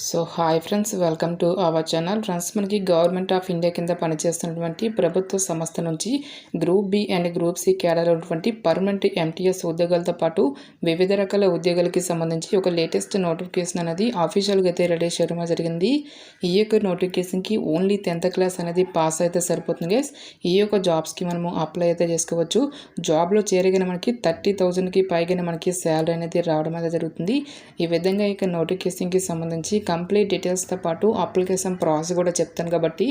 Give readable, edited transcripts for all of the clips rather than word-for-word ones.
So hi friends, welcome to our channel. Friends, మనకి government of India కింద పనిచేస్తున్నటువంటి ప్రభుత్వ సంస్థ నుంచి group B and group C cadre ఉన్నటువంటి పర్మనెంట్ ఎంటీఎస్ ఉద్యోగాలతో పాటు వివిధ రకాల ఉద్యోగాలకి సంబంధించి ఒక లేటెస్ట్ నోటిఫికేషన్ అనేది ఆఫీషియల్గా అయితే రెడీ చేయడం జరిగింది. ఈ యొక్క నోటిఫికేషన్కి ఓన్లీ 10th క్లాస్ అనేది పాస్ అయితే సరిపోతుంది గైస్. ఈ యొక్క జాబ్స్కి మనము అప్లై అయితే చేసుకోవచ్చు. జాబ్లో చేరగానే మనకి 30,000కి పైగానే మనకి శాలరీ అనేది రావడం అయితే జరుగుతుంది. ఈ విధంగా ఇక నోటిఫికేషన్కి సంబంధించి కంప్లీట్ డీటెయిల్స్తో పాటు అప్లికేషన్ ప్రాసెస్ కూడా చెప్తాను కాబట్టి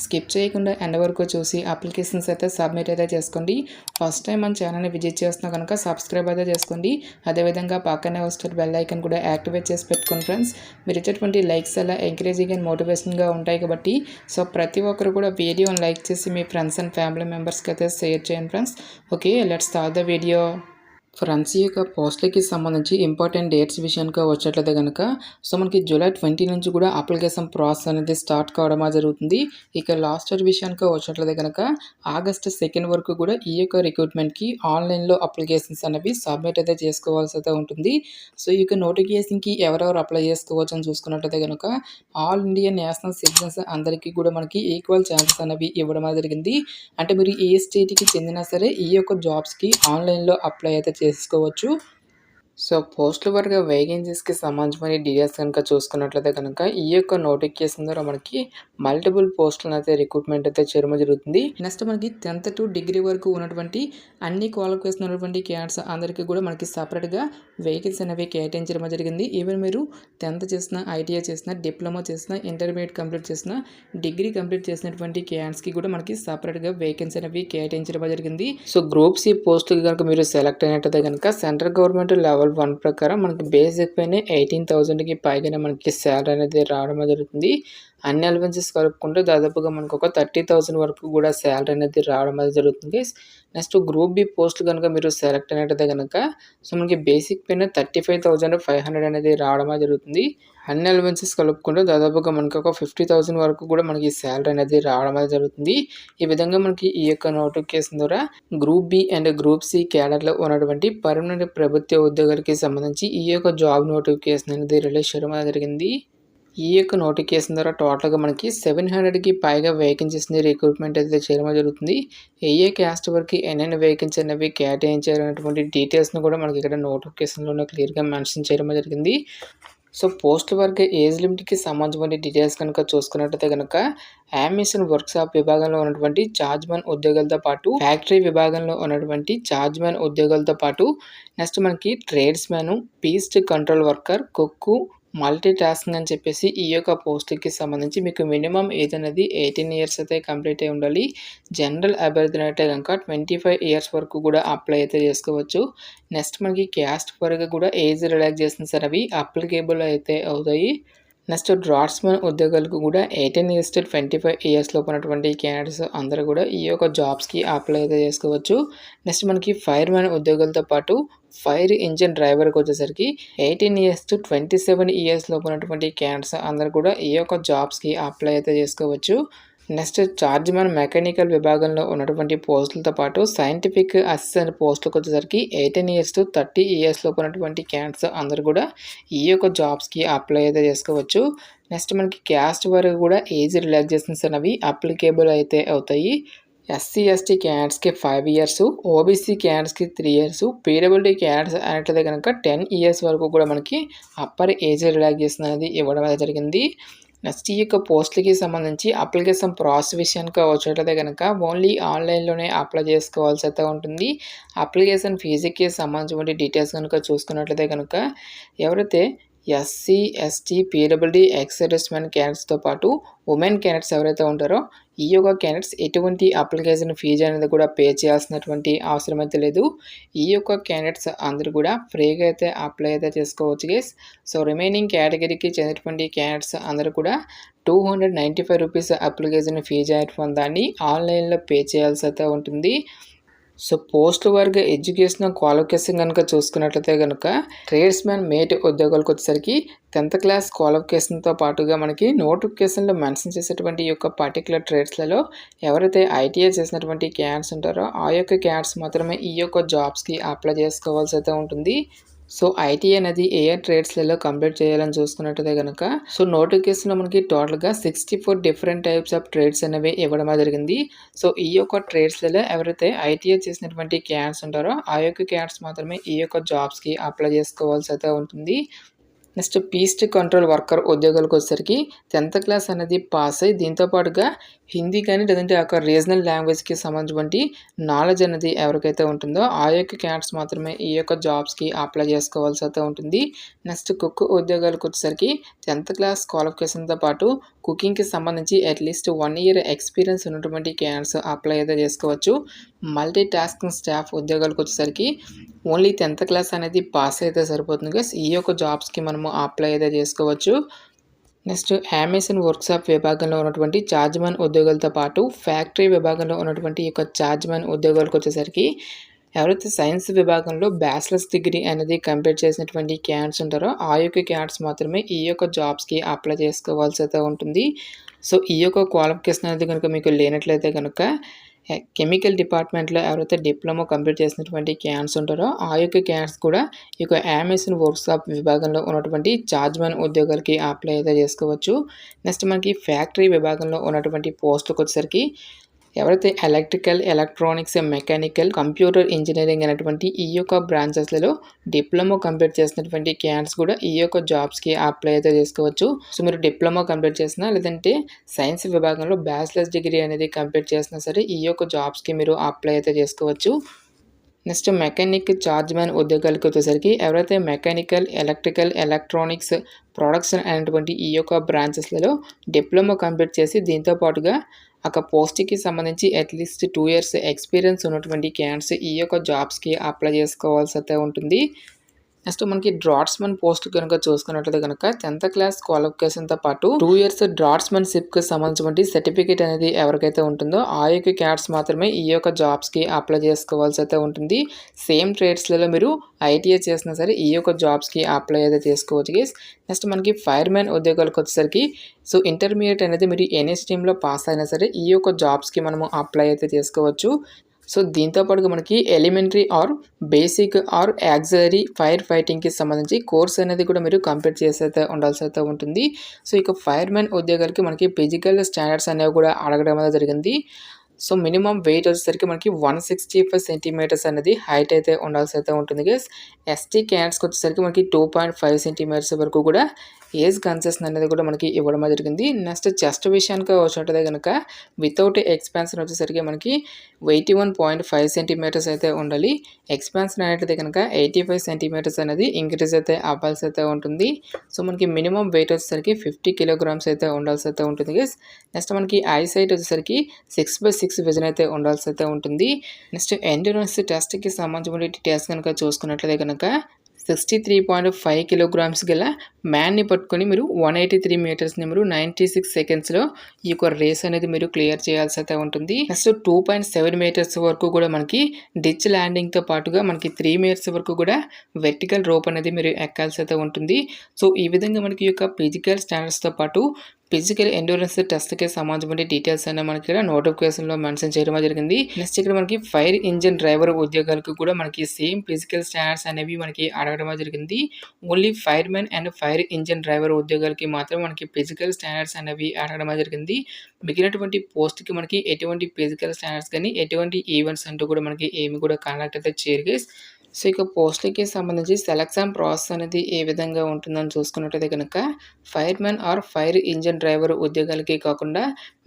స్కిప్ చేయకుండా ఎండ్ వరకు చూసి అప్లికేషన్స్ అయితే సబ్మిట్ అయితే చేసుకోండి. ఫస్ట్ టైం మన ఛానల్ని విజిట్ చేస్తున్నా కనుక సబ్స్క్రైబ్ అయితే చేసుకోండి. అదేవిధంగా పక్కనే వస్తే బెల్ ఐకాన్ కూడా యాక్టివేట్ చేసి పెట్టుకోండి ఫ్రెండ్స్. మీరు ఇచ్చేటువంటి లైక్స్ అలా ఎంకరేజింగ్ అండ్ మోటివేషన్గా ఉంటాయి కాబట్టి సో ప్రతి ఒక్కరు కూడా వీడియోని లైక్ చేసి మీ ఫ్రెండ్స్ అండ్ ఫ్యామిలీ మెంబర్స్కి అయితే షేర్ చేయండి friends. Okay, let's start the video. Friends, ఈ యొక్క పోస్టులకి సంబంధించి ఇంపార్టెంట్ డేట్స్ విషయానికి వచ్చేట్లయితే కనుక సో మనకి జూలై 20 నుంచి కూడా అప్లికేషన్ ప్రాసెస్ అనేది స్టార్ట్ కావడం జరుగుతుంది. ఇక లాస్ట్ ఇయర్ విషయానికి వచ్చేట్లయితే కనుక ఆగస్ట్ 2 వరకు కూడా ఈ యొక్క రిక్రూట్మెంట్కి ఆన్లైన్లో అప్లికేషన్స్ అనేవి సబ్మిట్ అయితే చేసుకోవాల్సి అయితే ఉంటుంది. సో ఈ యొక్క నోటిఫికేషన్కి ఎవరెవరు అప్లై చేసుకోవచ్చు అని చూసుకున్నట్లయితే కనుక ఆల్ ఇండియా నేషనల్ సిటిజన్స్ అందరికీ కూడా మనకి ఈక్వల్ ఛాన్సెస్ అనేవి ఇవ్వడం జరిగింది. అంటే మీరు ఏ స్టేట్కి చెందినా సరే ఈ యొక్క జాబ్స్కి ఆన్లైన్లో అప్లై అయితే చేసుకోవచ్చు. సో పోస్టుల వరకు వేకెన్సీస్కి సంబంధించిన డీటెయిల్స్ కనుక చూసుకున్నట్లయితే కనుక ఈ యొక్క నోటిఫికేషన్ ద్వారా మనకి మల్టిపుల్ పోస్టులను అయితే రిక్రూట్మెంట్ అయితే చేయడం జరుగుతుంది. నెక్స్ట్ మనకి 10th to డిగ్రీ వరకు ఉన్నటువంటి అన్ని క్వాలిఫికేషన్ ఉన్నటువంటి క్యాండిడేట్స్ అందరికీ కూడా మనకి సపరేట్గా వేకెన్సీ అనేవి కేటాయించడం జరిగింది. ఈవెన్ మీరు 10th చేసిన, ఐటీఐ చేసిన, డిప్లొమా చేసిన, ఇంటర్మీడియట్ కంప్లీట్ చేసిన, డిగ్రీ కంప్లీట్ చేసినటువంటి క్యాండిడేట్స్కి కూడా మనకి సపరేట్గా వేకెన్సీ అనేవి కేటాయించడం జరిగింది. సో గ్రూప్ సి పోస్టులు కనుక మీరు సెలెక్ట్ అయినట్టయితే కనుక సెంట్రల్ గవర్నమెంట్ లెవెల్ 1 ప్రకారం మనకి బేసిక్ పైన 18,000కి పైగానే మనకి శాలరీ అనేది రావడం జరుగుతుంది. అన్ని అలవెన్సెస్ కలుపుకుంటే దాదాపుగా మనకు ఒక 30,000 వరకు కూడా శాలరీ అనేది రావడం అనేది జరుగుతుంది. నెక్స్ట్ గ్రూప్ బి పోస్టులు కనుక మీరు సెలెక్ట్ అయినట్టయితే కనుక సో మనకి బేసిక్ పైన 35,500 అనేది రావడం జరుగుతుంది. అన్ని అలవెన్సెస్ కలుపుకుంటే దాదాపుగా మనకి ఒక 50,000 వరకు కూడా మనకి శాలరీ అనేది రావడం అనేది జరుగుతుంది. ఈ విధంగా మనకి ఈ యొక్క నోటిఫికేషన్ ద్వారా group B and group C క్యాడర్లో ఉన్నటువంటి పర్మనెంట్ ప్రభుత్వ ఉద్యోగాలకి సంబంధించి ఈ యొక్క జాబ్ నోటిఫికేషన్ అనేది రిలీజ్ చేయడం జరిగింది. ఈ యొక్క నోటిఫికేషన్ ద్వారా టోటల్గా మనకి 700కి పైగా వేకెన్సీస్ని రిక్రూట్మెంట్ అయితే చేయడం జరుగుతుంది. ఏ క్యాస్ట్ వరకు ఎన్నెన్ని వేకెన్సీ అనేవి కేటాయించాలనేటువంటి డీటెయిల్స్ని కూడా మనకి ఇక్కడ నోటిఫికేషన్లోనే క్లియర్గా మెన్షన్ చేయడం జరిగింది. సో పోస్ట్ వర్క్ ఏజ్ లిమిట్కి సంబంధించిన డీటెయిల్స్ కనుక చూసుకున్నట్టయితే కనుక అమిషన్ వర్క్షాప్ విభాగంలో ఉన్నటువంటి చార్జ్మెన్ ఉద్యోగాలతో పాటు ఫ్యాక్టరీ విభాగంలో ఉన్నటువంటి చార్జ్మెన్ ఉద్యోగాలతో పాటు నెక్స్ట్ మనకి ట్రేడ్స్ మ్యాన్, పీస్ట్ కంట్రోల్ వర్కర్, కుక్కు, మల్టీ టాస్కింగ్ అని చెప్పేసి ఈ యొక్క పోస్ట్కి సంబంధించి మీకు మినిమం ఏజ్ అనేది 18 ఇయర్స్ అయితే కంప్లీట్ అయి ఉండాలి. జనరల్ అభ్యర్థులు అయితే కనుక 25 ఇయర్స్ వరకు కూడా అప్లై అయితే చేసుకోవచ్చు. నెక్స్ట్ మనకి క్యాస్ట్ పరంగా కూడా ఏజ్ రిలాక్సేషన్స్ అనేవి అప్లికేబుల్ అయితే అవుతాయి. నెక్స్ట్ డ్రాట్స్మెన్ ఉద్యోగాలకు కూడా 18 ఇయర్స్ to 25 ఇయర్స్ లోపు ఉన్నటువంటి క్యాండిడేట్స్ అందరూ కూడా ఈ యొక్క జాబ్స్కి అప్లై అయితే చేసుకోవచ్చు. నెక్స్ట్ మనకి ఫైర్ మ్యాన్ ఉద్యోగాలతో పాటు ఫైర్ ఇంజిన్ డ్రైవర్కి వచ్చేసరికి 18 ఇయర్స్ to 27 ఇయర్స్ లోపు ఉన్నటువంటి క్యాండిడేట్స్ అందరూ కూడా ఈ యొక్క జాబ్స్కి అప్లై అయితే చేసుకోవచ్చు. నెక్స్ట్ చార్జ్మెన్ మెకానికల్ విభాగంలో ఉన్నటువంటి పోస్టులతో పాటు సైంటిఫిక్ అసిస్టెంట్ పోస్టులకు వచ్చేసరికి 18 ఇయర్స్ to 30 ఇయర్స్ లోపు ఉన్నటువంటి క్యాండిడేట్స్ అందరూ కూడా ఈ యొక్క జాబ్స్కి అప్లై అయితే చేసుకోవచ్చు. నెక్స్ట్ మనకి క్యాస్ట్ వరకు కూడా ఏజ్ రిలాక్సేషన్స్ అనేవి అప్లికేబుల్ అయితే అవుతాయి. ఎస్సీ ఎస్టీ క్యాండిడేట్స్కి 5 ఇయర్స్, ఓబీసీ క్యాండిడేట్స్కి 3 ఇయర్స్, పీడబ్ల్యూడీ క్యాండిడేట్స్ అనేట్లయితే కనుక 10 ఇయర్స్ వరకు కూడా మనకి అప్పర్ ఏజ్ రిలాక్సేషన్ అనేది ఇవ్వడం జరిగింది. నెక్స్ట్ ఈ యొక్క పోస్టులకి సంబంధించి అప్లికేషన్ ప్రాసెస్ విషయానికి వచ్చేట్లయితే కనుక ఓన్లీ ఆన్లైన్లోనే అప్లై చేసుకోవాల్సి అయితే ఉంటుంది. అప్లికేషన్ ఫీజుకి సంబంధించిన డీటెయిల్స్ కనుక చూసుకున్నట్లయితే కనుక ఎవరైతే SC ST PWD ex servicemen క్యాండిడేట్స్తో పాటు ఉమెన్ క్యాండిడేట్స్ ఎవరైతే ఉంటారో ఈ యొక్క క్యాండిడేట్స్ ఎటువంటి అప్లికేషన్ ఫీజు అనేది కూడా పే చేయాల్సినటువంటి అవసరం అయితే లేదు. ఈ యొక్క క్యాండిడేట్స్ అందరూ కూడా ఫ్రీగా అయితే అప్లై అయితే చేసుకోవచ్చు గైస్. సో రిమైనింగ్ కేటగిరీకి చెందినటువంటి క్యాండిడేట్స్ అందరూ కూడా 295 రూపీస్ అప్లికేషన్ ఫీజు అనేటువంటి దాన్ని ఆన్లైన్లో పే చేయాల్సి అయితే ఉంటుంది. So post work education qualification కనుక చూసుకున్నట్లయితే కనుక ట్రేడ్స్ మ్యాన్ మేట్ ఉద్యోగాలకు వచ్చేసరికి 10th క్లాస్ క్వాలిఫికేషన్తో పాటుగా మనకి నోటిఫికేషన్లో మెన్షన్ చేసేటువంటి ఈ యొక్క పర్టికులర్ ట్రేడ్స్లలో ఎవరైతే ఐటీఐ చేసినటువంటి క్యాండిడేట్స్ ఉంటారో ఆ యొక్క క్యాండిడేట్స్ మాత్రమే ఈ యొక్క జాబ్స్కి అప్లై చేసుకోవాల్సి అయితే ఉంటుంది. సో ఐటీ అనేది ఏ ట్రేడ్స్లలో కంప్లీట్ చేయాలని చూసుకున్నట్టయితే కనుక సో నోటిఫికేషన్లో మనకి టోటల్గా 64 డిఫరెంట్ టైప్స్ ఆఫ్ ట్రేడ్స్ అనేవి ఇవ్వడం జరిగింది. సో ఈ యొక్క ట్రేడ్స్లలో ఎవరైతే ఐటీఐ చేసినటువంటి క్యాండిడేట్స్ ఉంటారో ఆ యొక్క క్యాండిడేట్స్ మాత్రమే ఈ యొక్క జాబ్స్కి అప్లై చేసుకోవాల్సి అయితే ఉంటుంది. నెక్స్ట్ పీస్ట్ కంట్రోల్ వర్కర్ ఉద్యోగాలకు వచ్చేసరికి 10th క్లాస్ అనేది పాస్ అయ్యి దీంతో పాటుగా హిందీ కానీ లేదంటే ఆ యొక్క రీజనల్ లాంగ్వేజ్కి సంబంధించినటువంటి నాలెడ్జ్ అనేది ఎవరికైతే ఉంటుందో ఆ యొక్క క్యాండిడేట్స్ మాత్రమే ఈ యొక్క జాబ్స్కి అప్లై చేసుకోవాల్సి అయితే ఉంటుంది. నెక్స్ట్ కుక్ ఉద్యోగాలకు వచ్చేసరికి 10th క్లాస్ క్వాలిఫికేషన్తో పాటు కుకింగ్కి సంబంధించి అట్లీస్ట్ 1 ఇయర్ ఎక్స్పీరియన్స్ ఉన్నటువంటి క్యాండిడేట్స్ అప్లై అయితే చేసుకోవచ్చు. మల్టీ టాస్కింగ్ స్టాఫ్ ఉద్యోగాలకు వచ్చేసరికి ఓన్లీ 10th క్లాస్ అనేది పాస్ అయితే సరిపోతుంది గైస్. ఈ యొక్క జాబ్స్కి మనము అప్లై అయితే చేసుకోవచ్చు. నెక్స్ట్ అమెజాన్ వర్క్షాప్ విభాగంలో ఉన్నటువంటి చార్జ్మెన్ ఉద్యోగాలతో పాటు ఫ్యాక్టరీ విభాగంలో ఉన్నటువంటి ఈ యొక్క చార్జ్మెన్ ఉద్యోగాలకు వచ్చేసరికి ఎవరైతే సైన్స్ విభాగంలో బ్యాచిలర్స్ డిగ్రీ అనేది కంప్లీట్ చేసినటువంటి క్యాండిడేట్స్ ఉంటారో ఆ యొక్క క్యాండిడేట్స్ మాత్రమే ఈ యొక్క జాబ్స్కి అప్లై చేసుకోవాల్సి అయితే ఉంటుంది. సో ఈ యొక్క క్వాలిఫికేషన్ అనేది కనుక మీకు లేనట్లయితే కనుక కెమికల్ డిపార్ట్మెంట్లో ఎవరైతే డిప్లొమా కంప్లీట్ చేసినటువంటి క్యాండిడేట్స్ ఉంటారో ఆ యొక్క క్యాండిడేట్స్ కూడా ఈ యొక్క అమెజాన్ వర్క్షాప్ విభాగంలో ఉన్నటువంటి చార్జ్మెన్ ఉద్యోగాలకి అప్లై అయితే చేసుకోవచ్చు. నెక్స్ట్ మనకి ఫ్యాక్టరీ విభాగంలో ఉన్నటువంటి పోస్టులకు వచ్చేసరికి ఎవరైతే electrical, electronics, mechanical, computer engineering అనేటువంటి ఈ యొక్క బ్రాంచెస్లలో డిప్లొమా కంప్లీట్ చేసినటువంటి క్యాండిడేట్స్ కూడా ఈ యొక్క జాబ్స్కి అప్లై అయితే చేసుకోవచ్చు. సో మీరు డిప్లొమా కంప్లీట్ చేసినా లేదంటే సైన్స్ విభాగంలో బ్యాచిలర్స్ డిగ్రీ అనేది కంప్లీట్ చేసినా సరే ఈ యొక్క జాబ్స్కి మీరు అప్లై అయితే చేసుకోవచ్చు. నెక్స్ట్ మెకానిక్ చార్జ్మెన్ ఉద్యోగాలకు వచ్చేసరికి ఎవరైతే మెకానికల్, ఎలక్ట్రికల్, ఎలక్ట్రానిక్స్, ప్రొడక్షన్ అనేటువంటి ఈ యొక్క బ్రాంచెస్లలో డిప్లొమా కంప్లీట్ చేసి దీంతో పాటుగా ఒక పోస్ట్కి సంబంధించి అట్లీస్ట్ 2 ఇయర్స్ ఎక్స్పీరియన్స్ ఉన్నటువంటి క్యాండిడేట్స్ ఈ యొక్క జాబ్స్కి అప్లై చేసుకోవాల్సి అయితే ఉంటుంది. నెక్స్ట్ మనకి డ్రాట్స్మెన్ పోస్ట్ కనుక చూసుకున్నట్లయితే కనుక 10th క్లాస్ క్వాలిఫికేషన్తో పాటు 2 ఇయర్స్ డ్రాట్స్మెన్షిప్కి సంబంధించినటువంటి సర్టిఫికేట్ అనేది ఎవరికైతే ఉంటుందో ఆ యొక్క క్యాండిడేట్స్ మాత్రమే ఈ యొక్క జాబ్స్కి అప్లై చేసుకోవాల్సి అయితే ఉంటుంది. సేమ్ ట్రేడ్స్లలో మీరు ఐటీఐ చేసినా సరే ఈ యొక్క జాబ్స్కి అప్లై అయితే చేసుకోవచ్చు గైస్. నెక్స్ట్ మనకి ఫైర్మెన్ ఉద్యోగాలకు వచ్చేసరికి సో ఇంటర్మీడియట్ అనేది మీరు ఎనీ స్ట్రీమ్లో పాస్ అయినా సరే ఈ యొక్క జాబ్స్కి మనము అప్లై అయితే చేసుకోవచ్చు. సో దీంతో పాటుగా మనకి elementary or basic or auxiliary fire ఫైటింగ్కి సంబంధించి కోర్స్ అనేది కూడా మీరు కంప్లీట్ చేసి అయితే ఉండాల్సి అయితే ఉంటుంది. సో ఇక ఫైర్మెన్ ఉద్యోగాలకి మనకి ఫిజికల్ స్టాండర్డ్స్ అనేవి కూడా అడగడం అనేది జరిగింది. సో మినిమం వెయిట్ వచ్చేసరికి మనకి 165 సెంటీమీటర్స్ అనేది హైట్ అయితే ఉండాల్సి అయితే ఉంటుంది గైస్. ఎస్టీ క్యాండిడేట్స్కి వచ్చేసరికి మనకి 2.5 సెంటీమీటర్స్ వరకు కూడా ఏజ్ కన్సెషన్ అనేది కూడా మనకి ఇవ్వడం జరిగింది. నెక్స్ట్ చెస్ట్ విషయానికి వచ్చినట్టయితే కనుక వితౌట్ ఎక్స్పాన్షన్ వచ్చేసరికి మనకి 81.5 సెంటీమీటర్స్ అయితే ఉండాలి. ఎక్స్పాన్షన్ అనేది కనుక 85 సెంటీమీటర్స్ అనేది ఇంక్రీజ్ అయితే అవ్వాల్సి అయితే ఉంటుంది. సో మనకి మినిమం వెయిట్ వచ్చేసరికి 50 కిలోగ్రామ్స్ అయితే ఉండాల్సి అయితే ఉంటుంది గైస్. నెక్స్ట్ మనకి ఐ సైట్ వచ్చేసరికి 6/6 విజన్ అయితే ఉండాల్సి అయితే ఉంటుంది. నెక్స్ట్ ఎండ్యూరెన్స్ టెస్ట్కి సంబంధించిన డీటెయిల్స్ కనుక చూసుకున్నట్లయితే కనుక 63.5 కిలోగ్రామ్స్ గల మ్యాన్ని పట్టుకొని మీరు 183 మీటర్స్ని మీరు 96 సెకండ్స్లో ఈ యొక్క రేస్ అనేది మీరు క్లియర్ చేయాల్సి అయితే ఉంటుంది. నెక్స్ట్ 2.7 మీటర్స్ వరకు కూడా మనకి డిచ్ ల్యాండింగ్తో పాటుగా మనకి 3 మీటర్స్ వరకు కూడా వెర్టికల్ రోప్ అనేది మీరు ఎక్కాల్సి అయితే ఉంటుంది. సో ఈ విధంగా మనకి ఈ యొక్క ఫిజికల్ స్టాండర్డ్స్తో పాటు ఫిజికల్ ఎండ్యూరెన్స్ టెస్ట్కి సంబంధించిన డీటెయిల్స్ అనే మనకి ఇక్కడ నోటిఫికేషన్లో మెన్షన్ చేయడం జరిగింది. నెక్స్ట్ ఇక్కడ మనకి ఫైర్ ఇంజిన్ డ్రైవర్ ఉద్యోగాలకు కూడా మనకి సేమ్ ఫిజికల్ స్టాండర్డ్స్ అనేవి మనకి అడగడం జరిగింది. Only fire men and fire engine driver ఉద్యోగాలకి మాత్రం మనకి ఫిజికల్ స్టాండర్డ్స్ అనేవి అడగడం జరిగింది. మిగిలినటువంటి పోస్ట్కి మనకి ఎటువంటి ఫిజికల్ స్టాండర్డ్స్ కానీ ఎటువంటి ఈవెంట్స్ అంటూ కూడా మనకి ఏమి కూడా కండక్ట్ అయితే చేయరు గైస్. సో ఇక పోస్టులకి సంబంధించి సెలక్షన్ ప్రాసెస్ అనేది ఏ విధంగా ఉంటుందని చూసుకున్నట్టయితే కనుక firemen or fire engine driver ఉద్యోగాలకి కాకుండా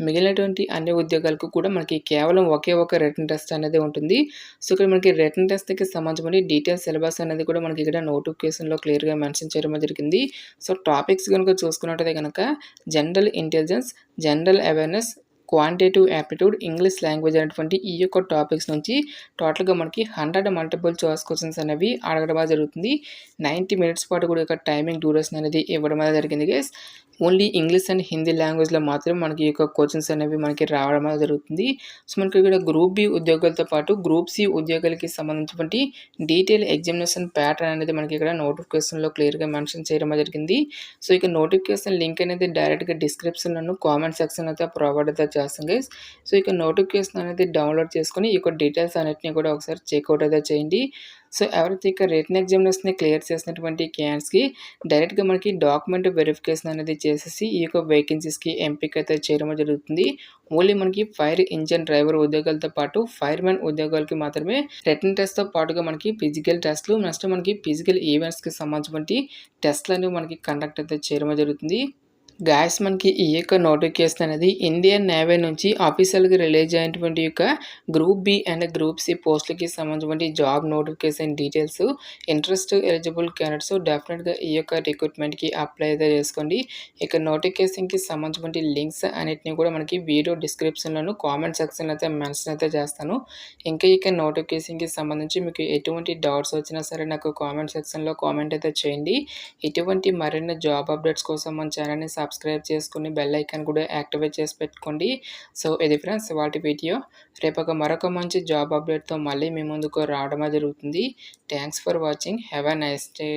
మిగిలినటువంటి అన్ని ఉద్యోగాలకు కూడా మనకి కేవలం ఒకే ఒక రిటన్ టెస్ట్ అనేది ఉంటుంది. సో ఇక్కడ మనకి రిటన్ టెస్ట్కి సంబంధించిన డీటెయిల్స్ సిలబస్ అనేది కూడా మనకి ఇక్కడ నోటిఫికేషన్లో క్లియర్గా మెన్షన్ చేయడం జరిగింది. సో టాపిక్స్ కనుక చూసుకున్నట్టయితే కనుక general intelligence, general awareness, quantitative aptitude, English language అనేటువంటి ఈ యొక్క టాపిక్స్ నుంచి టోటల్గా మనకి 100 మల్టిపుల్ చాయిస్ క్వశ్చన్స్ అనేవి అడగడం జరుగుతుంది. 90 మినిట్స్ పాటు కూడా యొక్క టైమింగ్ డ్యూరేషన్ అనేది ఇవ్వడం జరిగింది guys. Only English and Hindi లాంగ్వేజ్లో మాత్రం మనకి ఈ యొక్క క్వశ్చన్స్ అనేవి మనకి రావడం జరుగుతుంది. సో మనకి ఇక్కడ గ్రూప్ బి ఉద్యోగాలతో పాటు గ్రూప్ సి ఉద్యోగాలకి సంబంధించినటువంటి డీటెయిల్ ఎగ్జామినేషన్ ప్యాటర్న్ అనేది మనకి ఇక్కడ నోటిఫికేషన్లో క్లియర్గా మెన్షన్ చేయడం జరిగింది. సో ఇక నోటిఫికేషన్ లింక్ అనేది డైరెక్ట్గా డిస్క్రిప్షన్లో కామెంట్ సెక్షన్ అయితే ప్రొవైడ్ అయితే చేస్తాను గైస్. సో ఇక నోటిఫికేషన్ అనేది డౌన్లోడ్ చేసుకొని ఈ యొక్క డీటెయిల్స్ అన్నిటిని కూడా ఒకసారి చెక్అవుట్ అయితే చేయండి. సో ఎవరైతే ఇక రిటన్ ఎగ్జామినేషన్‌ని క్లియర్ చేసినటువంటి క్యాండిడేట్స్‌కి డైరెక్ట్‌గా మనకి డాక్యుమెంట్ వెరిఫికేషన్ అనేది చేసేసి ఈ యొక్క వేకెన్సీస్‌కి ఎంపిక అయితే చేయడం జరుగుతుంది. ఓన్లీ మనకి ఫైర్ ఇంజిన్ డ్రైవర్ ఉద్యోగాలతో పాటు ఫైర్‌మెన్ ఉద్యోగాలకి మాత్రమే రిటన్ టెస్ట్‌తో పాటుగా మనకి ఫిజికల్ టెస్ట్‌లు, నెక్స్ట్ మనకి ఫిజికల్ ఈవెంట్స్‌కి సంబంధించినటువంటి టెస్ట్‌లనేవి మనకి కండక్ట్ అయితే చేయడం జరుగుతుంది. గాయ్స్ మనకి ఈ యొక్క నోటిఫికేషన్ అనేది ఇండియన్ నేవీ నుంచి ఆఫీషియల్‌గా రిలీజ్ అయినటువంటి యొక్క group B and group C పోస్ట్‌లకి సంబంధించినటువంటి job notification details. Interest eligible candidates డెఫినిట్‌గా ఈ యొక్క రిక్రూట్‌మెంట్‌కి అప్లై అయితే చేసుకోండి. ఇక నోటిఫికేషన్‌కి సంబంధించినటువంటి లింక్స్ అన్నిటిని కూడా మనకి వీడియో డిస్క్రిప్షన్‌లోను, కామెంట్ సెక్షన్‌లో అయితే మెన్షన్ అయితే చేస్తాను. ఇంకా ఇక నోటిఫికేషన్‌కి సంబంధించి మీకు ఎటువంటి డౌట్స్ వచ్చినా సరే నాకు కామెంట్ సెక్షన్‌లో కామెంట్ అయితే చేయండి. ఇటువంటి మరిన్ని జాబ్ అప్డేట్స్ కోసం మన ఛానల్‌ని సబ్స్క్రైబ్ చేసుకొని బెల్ ఐకాన్ కూడా యాక్టివేట్ చేసి పెట్టుకోండి. సో ఇది ఫ్రెండ్స్ ఇవాల్టి వీడియో. రేపు మరొక మంచి జాబ్ అప్డేట్‌తో మళ్ళీ మీ ముందుకు రావడమే జరుగుతుంది. Thanks for watching. Have a nice day.